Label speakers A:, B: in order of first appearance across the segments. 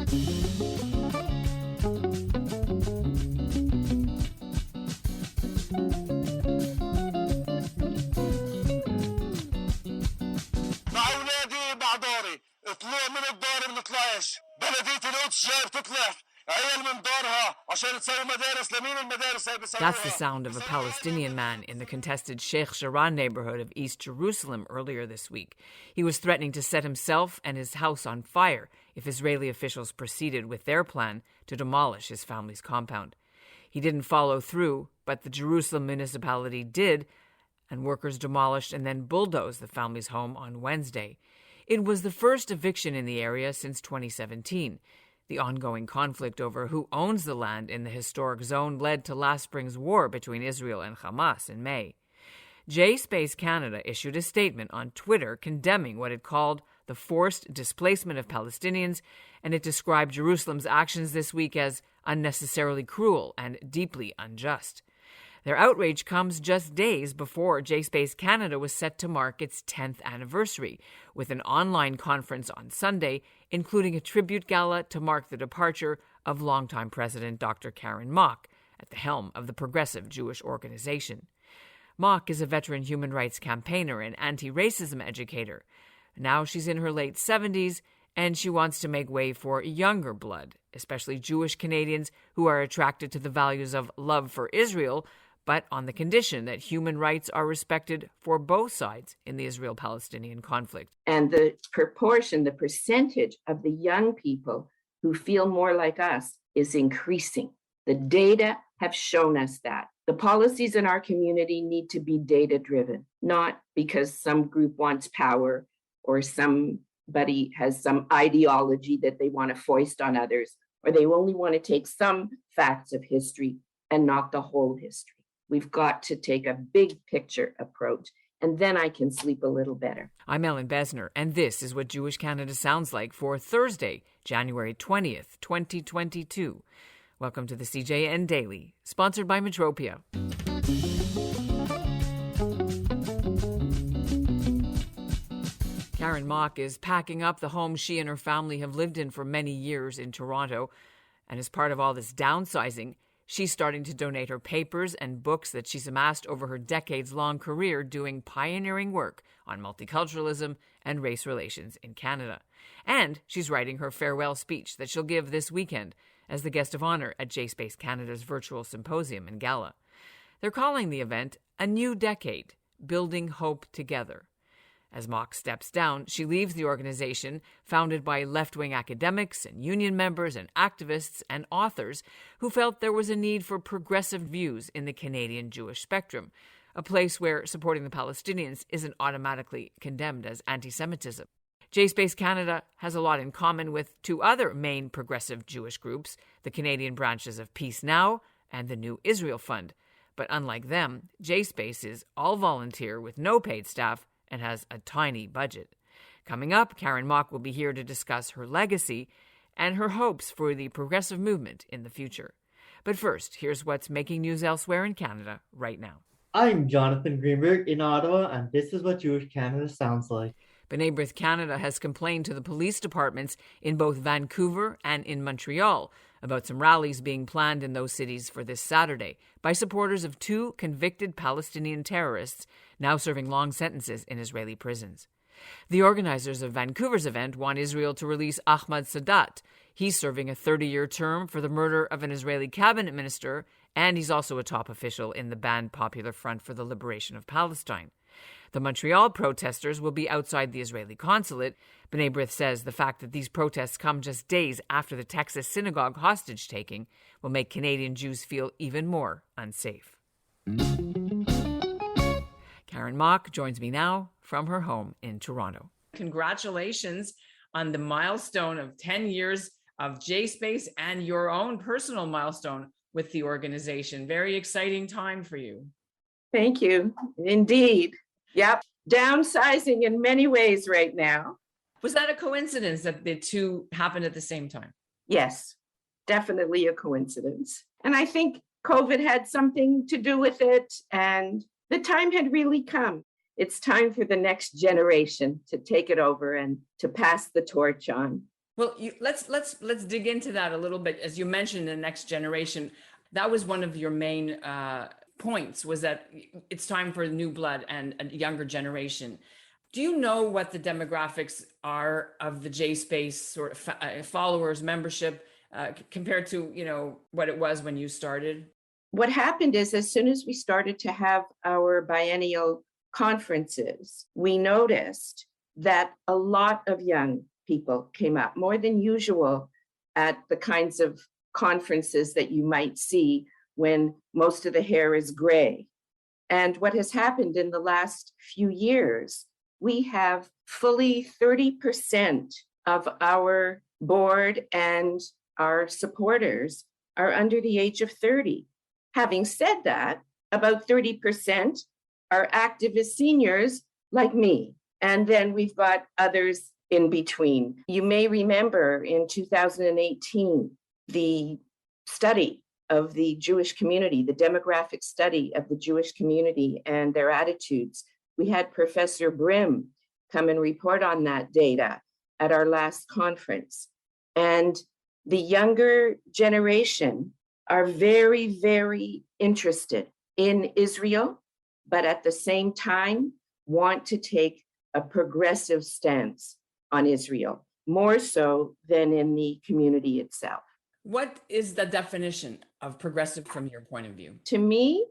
A: طلوع من الدار بنطلعش بلدية القدس جاي بتطلع عيال من دارها عشان تسوي مدارس لمين المدارس هاي بيسووها.
B: That's the sound of a Palestinian man in the contested Sheikh Jarrah neighborhood of East Jerusalem earlier this week. He was threatening to set himself and his house on fire if Israeli officials proceeded with their plan to demolish his family's compound. He didn't follow through, but the Jerusalem municipality did, and workers demolished and then bulldozed the family's home on Wednesday. It was the first eviction in the area since 2017. The ongoing conflict over who owns the land in the historic zone led to last spring's war between Israel and Hamas in May. JSpaceCanada issued a statement on Twitter condemning what it called the forced displacement of Palestinians, and it described Jerusalem's actions this week as unnecessarily cruel and deeply unjust. Their outrage comes just days before JSpaceCanada was set to mark its 10th anniversary, with an online conference on Sunday, including a tribute gala to mark the departure of longtime President Dr. Karen Mock at the helm of the progressive Jewish organization. Mock is a veteran human rights campaigner and anti-racism educator. Now she's in her late 70s, and she wants to make way for younger blood, especially Jewish Canadians who are attracted to the values of love for Israel, but on the condition that human rights are respected for both sides in the Israel-Palestinian conflict.
C: And the proportion, the percentage of the young people who feel more like us is increasing. The data have shown us that. The policies in our community need to be data-driven, not because some group wants power or somebody has some ideology that they want to foist on others, or they only want to take some facts of history and not the whole history. We've got to take a big picture approach, and then I can sleep a little better.
B: I'm Ellen Besner, and this is what Jewish Canada sounds like for Thursday, January 20th, 2022. Welcome to the CJN Daily, sponsored by Metropia. Karen Mock is packing up the home she and her family have lived in for many years in Toronto, and as part of all this downsizing, she's starting to donate her papers and books that she's amassed over her decades-long career doing pioneering work on multiculturalism and race relations in Canada. And she's writing her farewell speech that she'll give this weekend as the guest of honor at JSpaceCanada's virtual symposium and gala. They're calling the event A New Decade, Building Hope Together. As Mock steps down, she leaves the organization founded by left-wing academics and union members and activists and authors who felt there was a need for progressive views in the Canadian Jewish spectrum, a place where supporting the Palestinians isn't automatically condemned as anti-Semitism. JSpaceCanada has a lot in common with two other main progressive Jewish groups, the Canadian branches of Peace Now and the New Israel Fund. But unlike them, JSpace is all volunteer with no paid staff and has a tiny budget. Coming up, Karen Mock will be here to discuss her legacy and her hopes for the progressive movement in the future. But first, here's what's making news elsewhere in Canada right now.
D: I'm Jonathan Greenberg in Ottawa, and this is what Jewish Canada sounds like.
B: B'nai B'rith Canada has complained to the police departments in both Vancouver and in Montreal about some rallies being planned in those cities for this Saturday by supporters of two convicted Palestinian terrorists now serving long sentences in Israeli prisons. The organizers of Vancouver's event want Israel to release Ahmad Sadat. He's serving a 30-year term for the murder of an Israeli cabinet minister, and he's also a top official in the banned Popular Front for the Liberation of Palestine. The Montreal protesters will be outside the Israeli consulate. B'nai B'rith says the fact that these protests come just days after the Texas synagogue hostage-taking will make Canadian Jews feel even more unsafe. Karen Mock joins me now from her home in Toronto. Congratulations on the milestone of 10 years of JSpace and your own personal milestone with the organization. Very exciting time for you.
C: Thank you. Indeed. Yep. Downsizing in many ways right now.
B: Was that a coincidence that the two happened at the same time?
C: Yes, definitely a coincidence. And I think COVID had something to do with it, and the time had really come. It's time for the next generation to take it over and to pass the torch on.
B: Well, let's dig into that a little bit. As you mentioned, the next generation, that was one of your main points, was that it's time for new blood and a younger generation. Do you know what the demographics are of the JSpace sort of followers membership compared to what it was when you started?
C: What happened is, as soon as we started to have our biennial conferences, we noticed that a lot of young people came up, more than usual, at the kinds of conferences that you might see when most of the hair is gray. And what has happened in the last few years, we have fully 30% of our board and our supporters are under the age of 30. Having said that, about 30% are activist seniors like me. And then we've got others in between. You may remember in 2018, the study of the Jewish community, the demographic study of the Jewish community and their attitudes. We had Professor Brim come and report on that data at our last conference. And the younger generation are very, very interested in Israel, but at the same time want to take a progressive stance on Israel, more so than in the community itself.
B: What is the definition of progressive from your point of view?
C: To me,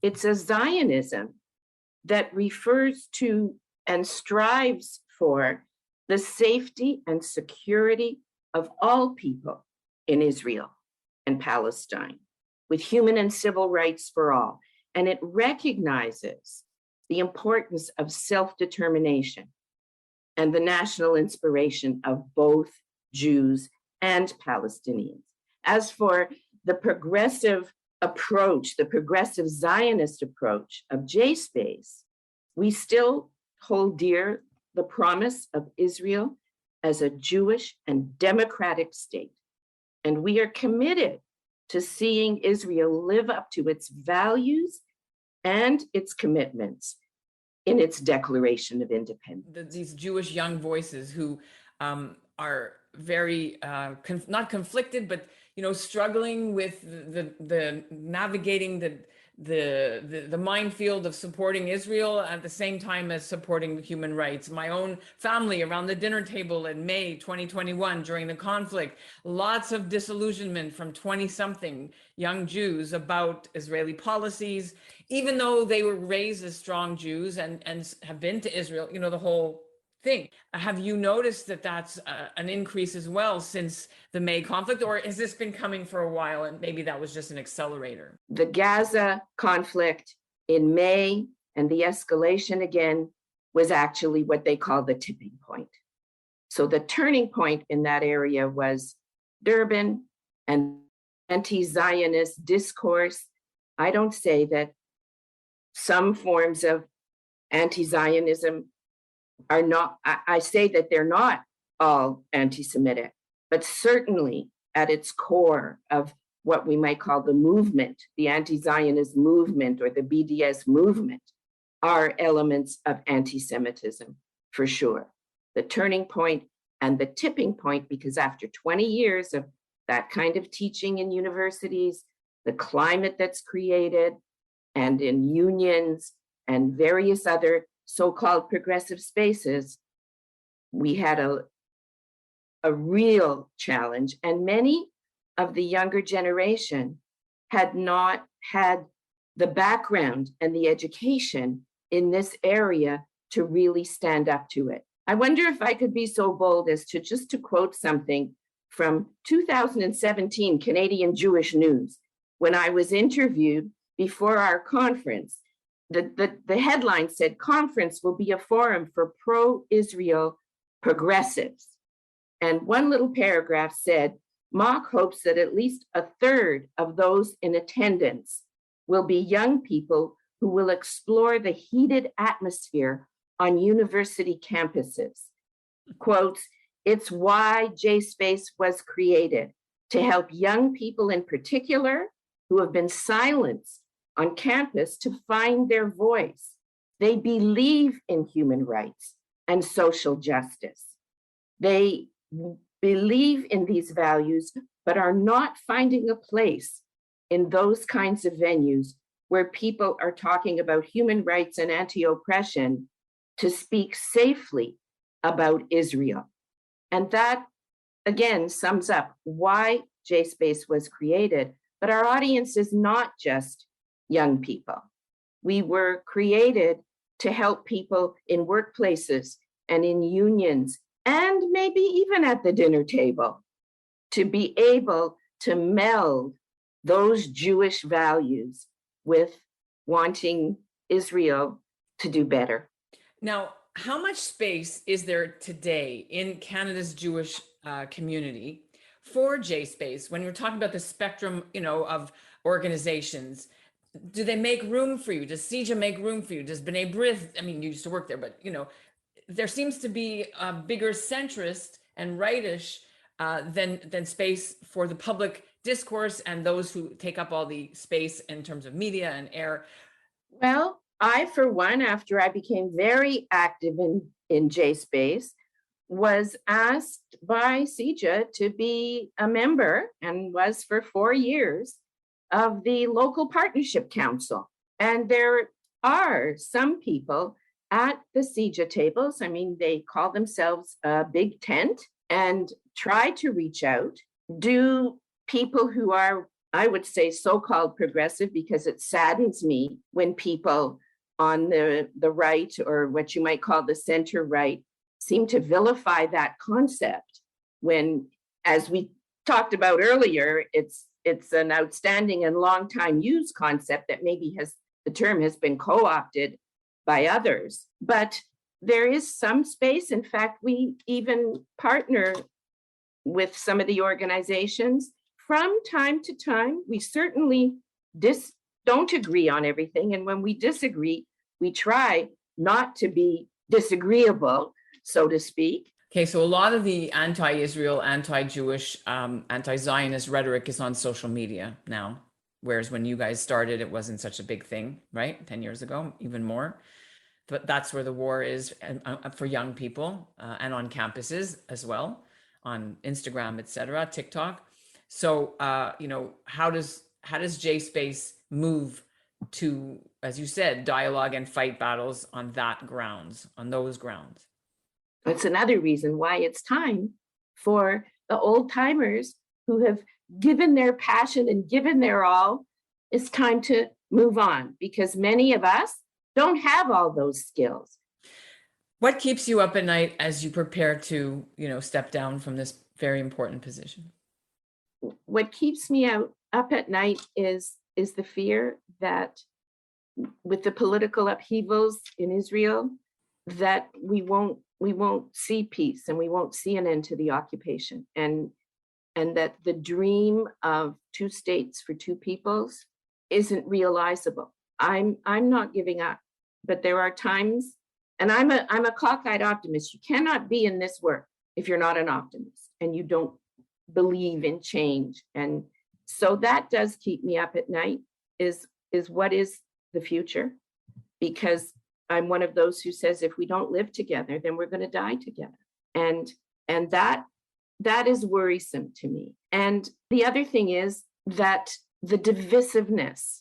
C: it's a Zionism that refers to and strives for the safety and security of all people in Israel and Palestine, with human and civil rights for all. And it recognizes the importance of self-determination and the national inspiration of both Jews and Palestinians. As for the progressive approach, the progressive Zionist approach of JSpace, we still hold dear the promise of Israel as a Jewish and democratic state. And we are committed to seeing Israel live up to its values and its commitments in its Declaration of Independence.
B: These Jewish young voices who are very not conflicted, but struggling with the navigating the minefield of supporting Israel at the same time as supporting human rights. My own family around the dinner table in May 2021 during the conflict, lots of disillusionment from 20-something young Jews about Israeli policies, even though they were raised as strong Jews and have been to Israel, the whole thing. Have you noticed that that's an increase as well since the May conflict, or has this been coming for a while and maybe that was just an accelerator?
C: The Gaza conflict in May and the escalation again was actually what they call the tipping point. So the turning point in that area was Durban and anti-Zionist discourse. I don't say that some forms of anti-Zionism are not, I say that they're not all anti-Semitic, but certainly at its core of what we might call the movement, the anti-Zionist movement or the BDS movement, are elements of anti-Semitism for sure. The turning point and the tipping point, because after 20 years of that kind of teaching in universities, the climate that's created and in unions and various other so-called progressive spaces, we had a real challenge. And many of the younger generation had not had the background and the education in this area to really stand up to it. I wonder if I could be so bold as to just to quote something from 2017 Canadian Jewish News, when I was interviewed before our conference. The headline said, "Conference will be a forum for pro-Israel progressives." And one little paragraph said, "Mock hopes that at least a third of those in attendance will be young people who will explore the heated atmosphere on university campuses." Quotes, "It's why JSpace was created, to help young people in particular who have been silenced on campus to find their voice. They believe in human rights and social justice. They believe in these values, but are not finding a place in those kinds of venues where people are talking about human rights and anti-oppression to speak safely about Israel. And that, again, sums up why JSpace was created. But our audience is not just young people. We were created to help people in workplaces and in unions, and maybe even at the dinner table, to be able to meld those Jewish values with wanting Israel to do better.
B: Now, how much space is there today in Canada's Jewish community for JSpace when you're talking about the spectrum, of organizations? Do they make room for you? Does CEJA make room for you? Does B'nai B'rith, you used to work there, but there seems to be a bigger centrist and rightish than space for the public discourse and those who take up all the space in terms of media and air.
C: Well, I, for one, after I became very active in JSpace, was asked by CEJA to be a member, and was for 4 years, of the local partnership council. And there are some people at the CEJA tables, they call themselves a big tent, and try to reach out. Do people who are, I would say, so-called progressive, because it saddens me when people on the right, or what you might call the center right, seem to vilify that concept when, as we talked about earlier, it's an outstanding and long time used concept that maybe the term has been co-opted by others. But there is some space. In fact, we even partner with some of the organizations from time to time. We certainly don't agree on everything. And when we disagree, we try not to be disagreeable, so to speak.
B: Okay, so a lot of the anti-Israel, anti-Jewish, anti-Zionist rhetoric is on social media now, whereas when you guys started, it wasn't such a big thing, right? 10 years ago, even more. But that's where the war is for young people and on campuses as well, on Instagram, etc., TikTok. So, how does JSpace move to, as you said, dialogue and fight battles on those grounds?
C: That's another reason why it's time for the old timers who have given their passion and given their all. It's time to move on, because many of us don't have all those skills.
B: What keeps you up at night as you prepare to, step down from this very important position?
C: What keeps me up at night is the fear that with the political upheavals in Israel, that we won't see peace, and we won't see an end to the occupation, and that the dream of 2 states for 2 peoples isn't realizable. I'm not giving up, but there are times, and I'm a cockeyed optimist. You cannot be in this work if you're not an optimist and you don't believe in change. And so that does keep me up at night, is what is the future? Because I'm one of those who says, if we don't live together, then we're going to die together. And that is worrisome to me. And the other thing is that the divisiveness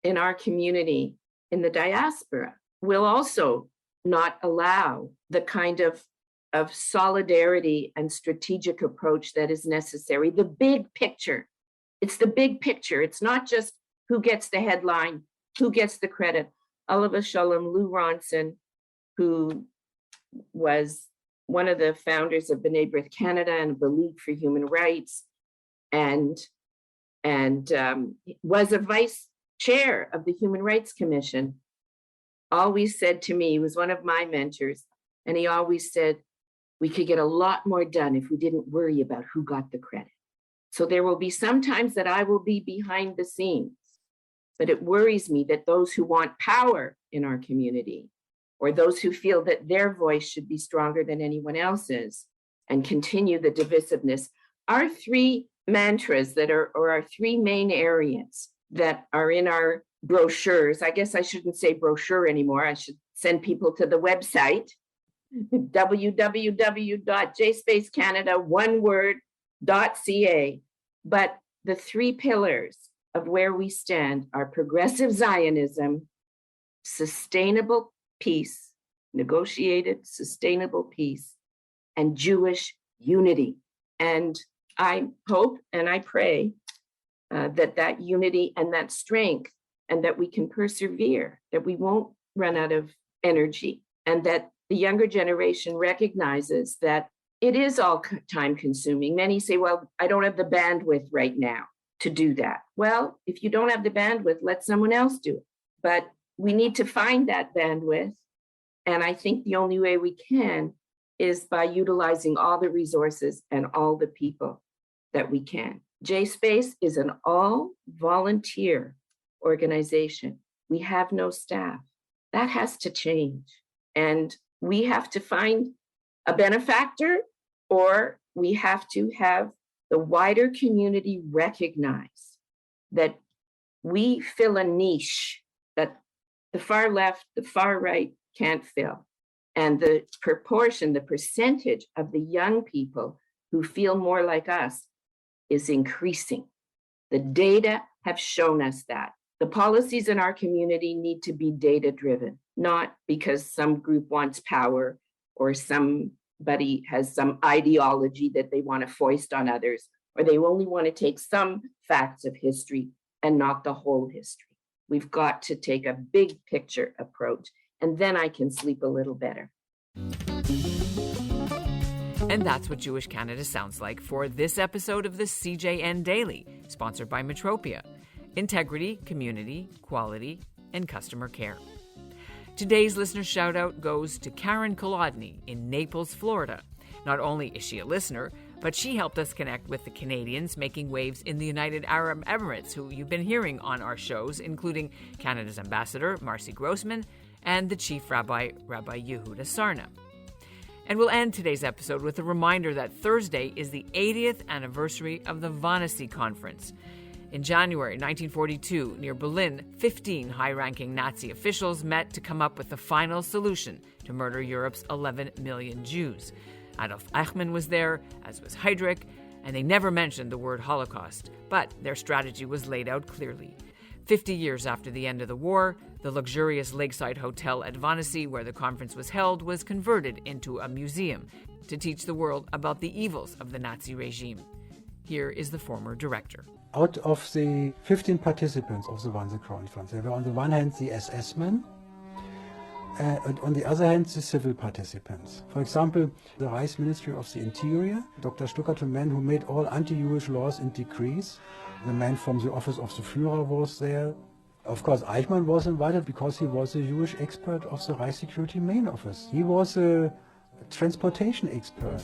C: in our community, in the diaspora, will also not allow the kind of solidarity and strategic approach that is necessary. The big picture. It's the big picture. It's not just who gets the headline, who gets the credit. Oliver Shalom, Lou Ronson, who was one of the founders of B'nai B'rith Canada and the League for Human Rights, and was a vice chair of the Human Rights Commission, always said to me, he was one of my mentors, and he always said, we could get a lot more done if we didn't worry about who got the credit. So there will be some times that I will be behind the scenes, but it worries me that those who want power in our community, or those who feel that their voice should be stronger than anyone else's and continue the divisiveness, our 3 mantras that are, or our 3 main areas that are in our brochures. I guess I shouldn't say brochure anymore. I should send people to the website. www.JSpaceCanada, one word.ca. But the three pillars of where we stand are progressive Zionism, sustainable peace, negotiated sustainable peace, and Jewish unity. And I hope and I pray that unity and that strength, and that we can persevere, that we won't run out of energy, and that the younger generation recognizes that it is all time consuming. Many say, well, I don't have the bandwidth right now to do that. Well, if you don't have the bandwidth, let someone else do it. But we need to find that bandwidth. And I think the only way we can is by utilizing all the resources and all the people that we can. JSpace is an all volunteer organization. We have no staff. That has to change. And we have to find a benefactor, or we have to have the wider community recognize that we fill a niche that the far left, the far right can't fill. And the proportion, the percentage of the young people who feel more like us is increasing. The data have shown us that. The policies in our community need to be data-driven, not because some group wants power or somebody has some ideology that they want to foist on others, or they only want to take some facts of history and not the whole history. We've got to take a big picture approach, and then I can sleep a little better.
B: And that's what Jewish Canada sounds like for this episode of the CJN Daily, sponsored by Metropia. Integrity, community, quality, and customer care. Today's listener shout-out goes to Karen Kolodny in Naples, Florida. Not only is she a listener, but she helped us connect with the Canadians making waves in the United Arab Emirates, who you've been hearing on our shows, including Canada's ambassador, Marcy Grossman, and the chief rabbi, Rabbi Yehuda Sarna. And we'll end today's episode with a reminder that Thursday is the 80th anniversary of the Wannsee Conference. In January 1942, near Berlin, 15 high-ranking Nazi officials met to come up with the final solution to murder Europe's 11 million Jews. Adolf Eichmann was there, as was Heydrich, and they never mentioned the word Holocaust, but their strategy was laid out clearly. 50 years after the end of the war, the luxurious lakeside hotel at Wannsee, where the conference was held, was converted into a museum to teach the world about the evils of the Nazi regime. Here is the former director.
E: Out of the 15 participants of the Wannsee Conference, there were on the one hand the SS men, and on the other hand the civil participants. For example, the Reich Ministry of the Interior, Dr. Stuckert, a man who made all anti-Jewish laws and decrees. The man from the office of the Führer was there. Of course, Eichmann was invited because he was a Jewish expert of the Reich Security Main Office. He was a transportation expert.